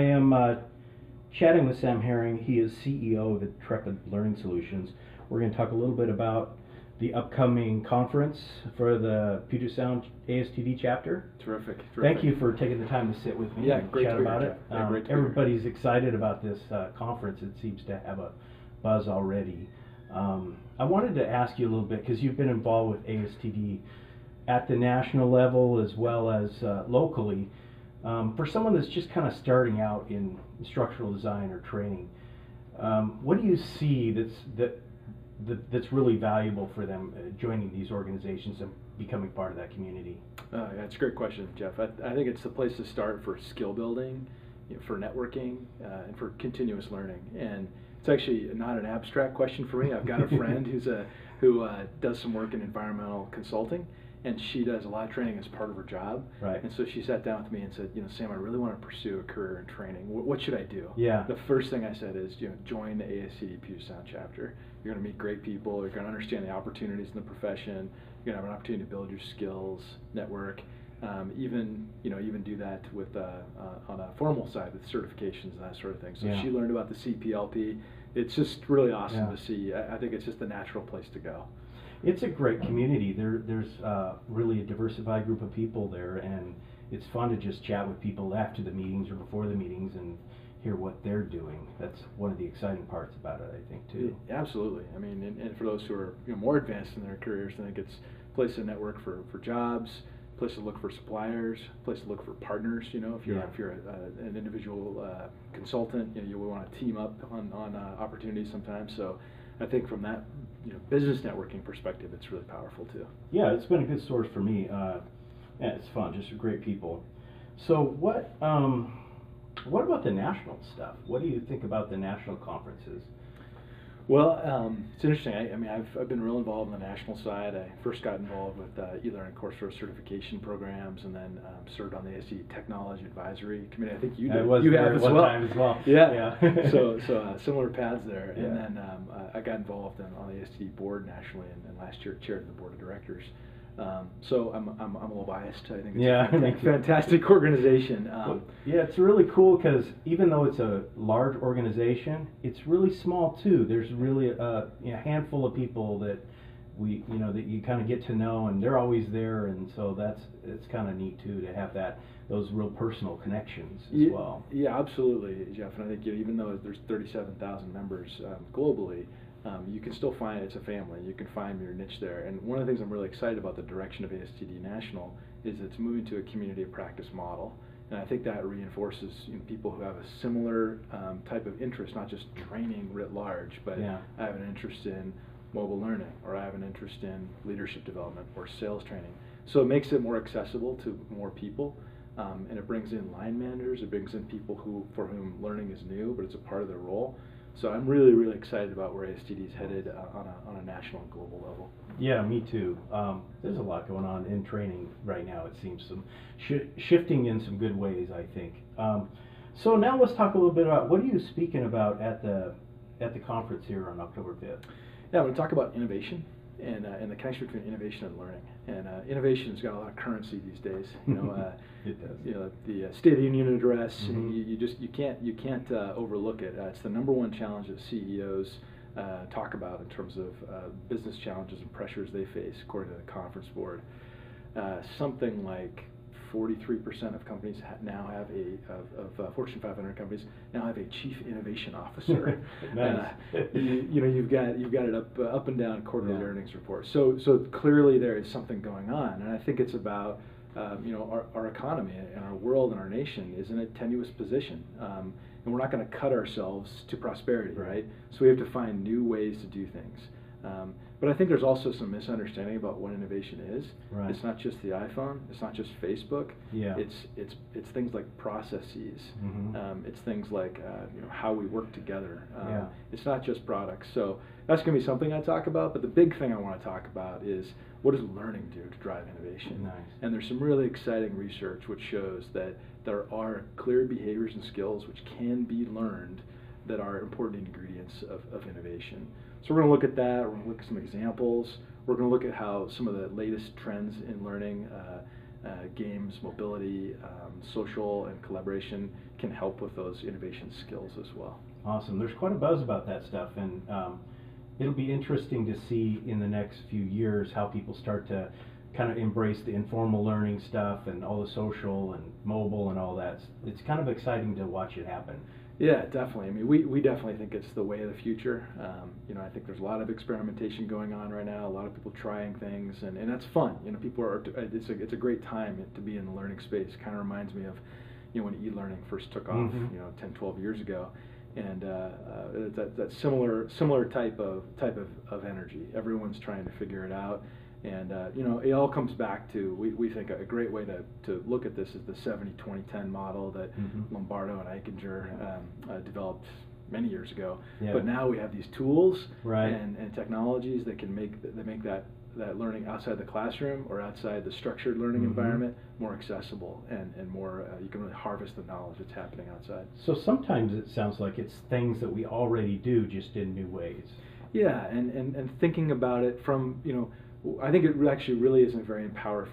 am chatting with Sam Herring. He is CEO of Intrepid Learning Solutions. We're going to talk a little bit about the upcoming conference for the Puget Sound ASTD chapter. Terrific. Thank you for taking the time to sit with me and great chat to be about here, it. Jeff. Yeah, great to be Everybody's excited about this conference. It seems to have a buzz already. I wanted to ask you a little bit, because you've been involved with ASTD at the national level as well as locally. For someone that's just kind of starting out in instructional design or training, what do you see that's really valuable for them joining these organizations and becoming part of that community? Yeah, it's a great question, Jeff. I think it's the place to start for skill building, for networking, and for continuous learning. And it's actually not an abstract question for me. I've got a friend who does some work in environmental consulting, and she does a lot of training as part of her job. Right. And so she sat down with me and said, Sam, I really want to pursue a career in training. What should I do? Yeah. The first thing I said is, join the ASTD Puget Sound chapter. You're going to meet great people. You're going to understand the opportunities in the profession. You're going to have an opportunity to build your skills, network, even do that with on a formal side with certifications and that sort of thing. So Yeah. she learned about the CPLP. It's just really awesome Yeah. to see. I think it's just a natural place to go. It's a great community. There's really a diversified group of people there, and it's fun to just chat with people after the meetings or before the meetings and hear what they're doing. That's one of the exciting parts about it, I think, too. Yeah, absolutely. I mean, and for those who are more advanced in their careers, I think it's a place to network for jobs, a place to look for suppliers, a place to look for partners. If you're an individual consultant, you will want to team up on opportunities sometimes. So I think from that business networking perspective, it's really powerful too. Yeah, it's been a good source for me. Yeah, it's fun, just great people. So what about the national stuff? What do you think about the national conferences? Well, it's interesting. I've been real involved on the national side. I first got involved with e-learning courseware certification programs, and then served on the ASTD Technology Advisory Committee. I think you have as well. Time as well. Yeah. So similar paths there. Yeah. And then I got involved on the ASTD board nationally, and last year chaired the board of directors. So I'm a little biased. I think it's a fantastic organization. Yeah, it's really cool because even though it's a large organization, it's really small too. There's really a handful of people that that you kind of get to know, and they're always there, and so it's kind of neat too to have those real personal connections as well. Yeah, absolutely, Jeff. And I think even though there's 37,000 members globally, you can still find it's a family. You can find your niche there. And one of the things I'm really excited about the direction of ASTD National is it's moving to a community of practice model. And I think that reinforces people who have a similar type of interest, not just training writ large, but I have an interest in mobile learning, or I have an interest in leadership development or sales training. So it makes it more accessible to more people. And it brings in line managers, it brings in people for whom learning is new, but it's a part of their role. So I'm really, really excited about where ASTD is headed on a national and global level. Yeah, me too. There's a lot going on in training right now. It seems some shifting in some good ways, I think. So now let's talk a little bit about what are you speaking about at the conference here on October 5th? Yeah, I'm going to talk about innovation and the connection between innovation and learning. And innovation's got a lot of currency these days. It does. The State of the Union address. Mm-hmm. You can't overlook it. It's the number one challenge that CEOs talk about in terms of business challenges and pressures they face, according to the conference board. Something like 43% of companies now have of Fortune 500 companies now have a chief innovation officer. Nice. You've got it up and down quarterly earnings reports. So clearly there is something going on, and I think it's about our economy and our world and our nation is in a tenuous position, and we're not going to cut ourselves to prosperity, right? So we have to find new ways to do things. But I think there's also some misunderstanding about what innovation is. Right. It's not just the iPhone. It's not just Facebook. Yeah. It's things like processes. Mm-hmm. It's things like how we work together. Yeah. It's not just products. So that's going to be something I talk about. But the big thing I want to talk about is what does learning do to drive innovation? Nice. And there's some really exciting research which shows that there are clear behaviors and skills which can be learned that are important ingredients of innovation. So we're going to look at that. We're going to look at some examples. We're going to look at how some of the latest trends in learning games, mobility, social, and collaboration can help with those innovation skills as well. Awesome. There's quite a buzz about that stuff, and it'll be interesting to see in the next few years how people start to kind of embrace the informal learning stuff and all the social and mobile and all that. It's kind of exciting to watch it happen. Yeah, definitely. I mean, we definitely think it's the way of the future. I think there's a lot of experimentation going on right now. A lot of people trying things, and that's fun. People are. It's a great time to be in the learning space. Kind of reminds me of, when e-learning first took off, 10, 12 years ago, and that similar type of energy. Everyone's trying to figure it out. And it all comes back to, we think a great way to look at this is the 70-20-10 model that Lombardo and Eichinger developed many years ago. Yeah. But now we have these tools right. and technologies that can make that learning outside the classroom or outside the structured learning environment more accessible and more, you can really harvest the knowledge that's happening outside. So sometimes it sounds like it's things that we already do, just in new ways. Yeah, and thinking about it from, I think it actually really isn't very empowering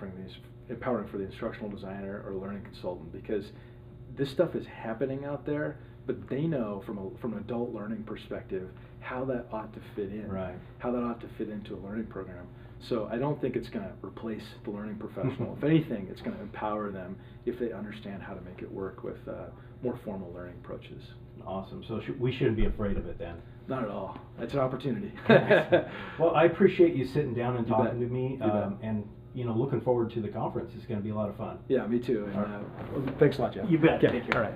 for the instructional designer or learning consultant, because this stuff is happening out there, but they know from an adult learning perspective how that ought to fit in, right. how that ought to fit into a learning program. So I don't think it's going to replace the learning professional. If anything, it's going to empower them if they understand how to make it work with more formal learning approaches. Awesome. So we shouldn't be afraid of it then. Not at all. It's an opportunity. Well, I appreciate you sitting down and talking to me, and looking forward to the conference. It's going to be a lot of fun. Yeah, me too. And thanks a lot, Jeff. You bet. Okay. All right.